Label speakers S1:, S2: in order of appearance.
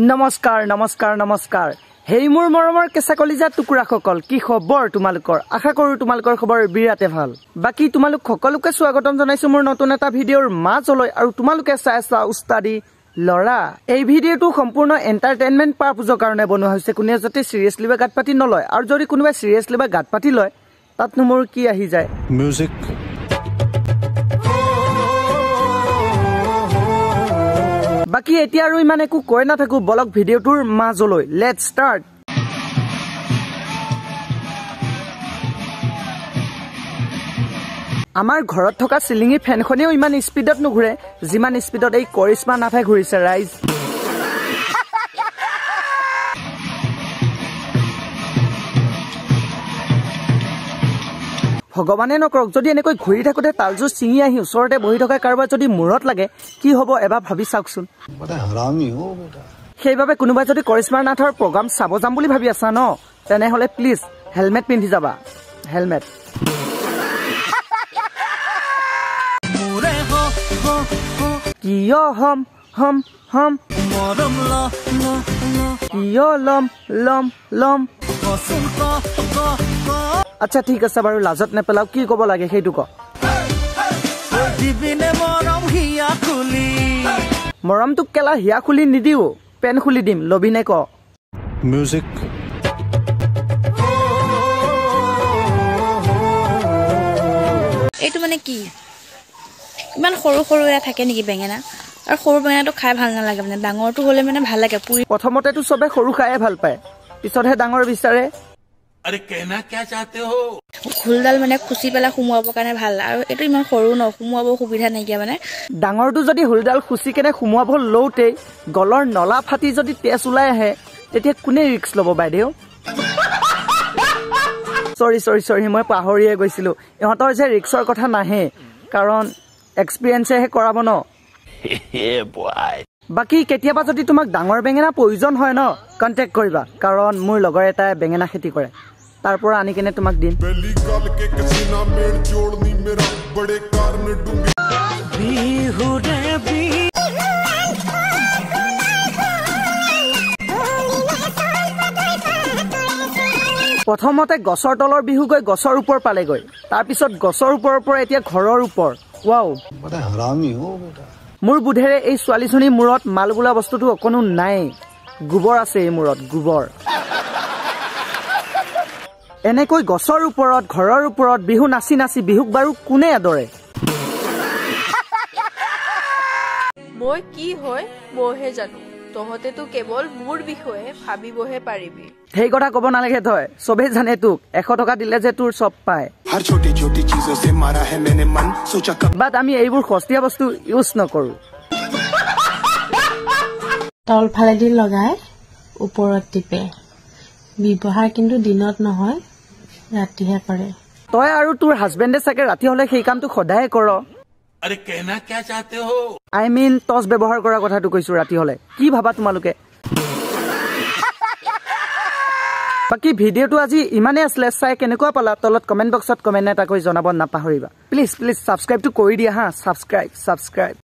S1: নমস্কাৰ নমস্কাৰ নমস্কাৰ হেই মোৰ মৰমৰ কেঁচা কলিজা টুকুৰা সকল কি খবৰ তোমালোকৰ আশা কৰো তোমালোকৰ খবৰ বিৰাতে ভাল বাকি তোমালোক সকলোকে স্বাগতম জনাইছো মোৰ নতুন এটা ভিডিঅ'ৰ মাজলৈ আৰু তোমালোকে চাই আছা উস্তাদি লৰা এই ভিডিঅ'টো সম্পূৰ্ণ এন্টাৰটেইনমেন্ট পাৰপজৰ কাৰণে বনোৱা হৈছে কোনে যাতে সিৰিয়াসলি বা গাত পাতি নলয় আৰু যদি কোনোবা সিৰিয়াসলি বা গাত পাতি লয় তাতনো মোৰ কি আহি যায়
S2: মিউজিক
S1: বাকি এতিয়া আৰু ইমান একো কৈ নাথাকো বলক ভিডিঅ'টোৰ মাজলৈ লেটস ষ্টাৰ্ট আমাৰ ঘৰত থকা সিলিঙি ফেনখনেও ইমান স্পিডত নুঘুৰে যিমান স্পিডত এই কৰিশ্মা নাথে ঘুৰিছে ৰাইজ ভগৱানে নকৰক যদি এনেকৈ ঘূৰি থাকোতে তালজু চিঙি আহি ওচৰতে বহি থকা কাৰোবাৰ যদি মূৰত লাগে কি হ'ব এবাৰ ভাবি চাওকচোন সেইবাবে কোনোবাই যদি কৰিশ্মা নাথৰ প্ৰগ্ৰাম চাব যাম বুলি ভাবি আছা ন তেনেহলে প্লিজ হেলমেট পিন্ধি যাবা হেলমেট কিয় হম হম হম কিয় লম লম লম আচ্ছা ঠিক আছে বাৰু লাজত নেপেলাও কি ক'ব লাগে সেইটো ক মৰমটোক কেলা হিয়া খুলি নিদিও পেন খুলি দিম লবিনে ক
S2: মিউজিক
S3: এইটো মানে কি ইমান সৰু সৰু এয়া থাকে নেকি বেঙেনা আৰু সৰু বেঙেনাটো খাই ভাল নালাগে মানে ডাঙৰটো হলে মানে ভাল লাগে পুৰি
S1: প্ৰথমতেতো সবে সৰু খায়ে ভাল পায় পিছতহে ডাঙৰ বিচাৰে
S4: अरे कहना क्या चाहते हो
S3: খুলডাল মানে খুচি পেলাই সুমুৱাবৰ কাৰণে ভাল আৰু এইটো ইমান সৰু ন সুমুৱাব সুবিধা নাইকিয়া মানে
S1: ডাঙৰটো যদি হুলডাল খুচি কেনে সুমুৱাব লওঁতে গলৰ নলা ফাটি যদি তেজ ওলাই আহে তেতিয়া কোনে ৰিক্স ল'ব বাইদেউ সৰি মই পাহৰিয়ে গৈছিলো ইহঁতৰ যে ৰিক্সৰ কথা নাহে কাৰণ এক্সপিৰিয়েন্সেহে কৰাব ন বাকি কেতিয়াবা যদি তোমাক ডাঙৰ বেঙেনা প্ৰয়োজন হয় ন কন্টেক্ট কৰিবা কাৰণ মোৰ লগৰ এটাই বেঙেনা খেতি কৰে তাৰ পৰা আনি কেনে তোমাক দিম প্ৰথমতে গছৰ তলৰ বিহু গৈ গছৰ ওপৰ পালেগৈ তাৰপিছত গছৰ ওপৰৰ পৰা এতিয়া ঘৰৰ ওপৰ ৱাও মোৰ বুধেৰে এই ছোৱালীজনীৰ মূৰত মাল বোলা বস্তুটো অকনো নাই গোবৰ আছে এই মূৰত গোবৰ এনেকৈ গছৰ ওপৰত ঘৰৰ ওপৰত বিহু নাচি নাচি বিহুক বাৰু কোনে আদৰে
S5: মই কি হয় মইহে জানো তহঁতেতো কেৱল মোৰ বিষয়ে ভাবিবহে পাৰিবি
S1: সেই কথা ক'ব নালাগে তই চবেই জানে তোক 100 টকা দিলে যে তোৰ চব পায় বাট আমি এইবোৰ সস্তীয়া বস্তু ইউজ নকৰো
S6: তল ফালেদি লগাই ওপৰত টিপে ব্যৱহাৰ কিন্তু দিনত নহয় ৰাতিহে কৰে
S1: তই আৰু তোৰ হাজবেণ্ডে চাগে ৰাতি হলে সেই কামটো সদায় কৰ
S4: अरे कहना क्या चाहते हो
S1: আই মিন টচ ব্যৱহাৰ কৰা কথাটো কৈছো ৰাতি হলে কি ভাবা তোমালোকে বাকি ভিডিঅ'টো আজি ইমানে আছিলে চাই কেনেকুৱা পালা তলত কমেন্ট বক্সত কমেন্ট এটা কৰি জনাব নাপাহৰিবা প্লিজ সাবস্ক্ৰাইবটো কৰি দিয়া হা সাবস্ক্ৰাইব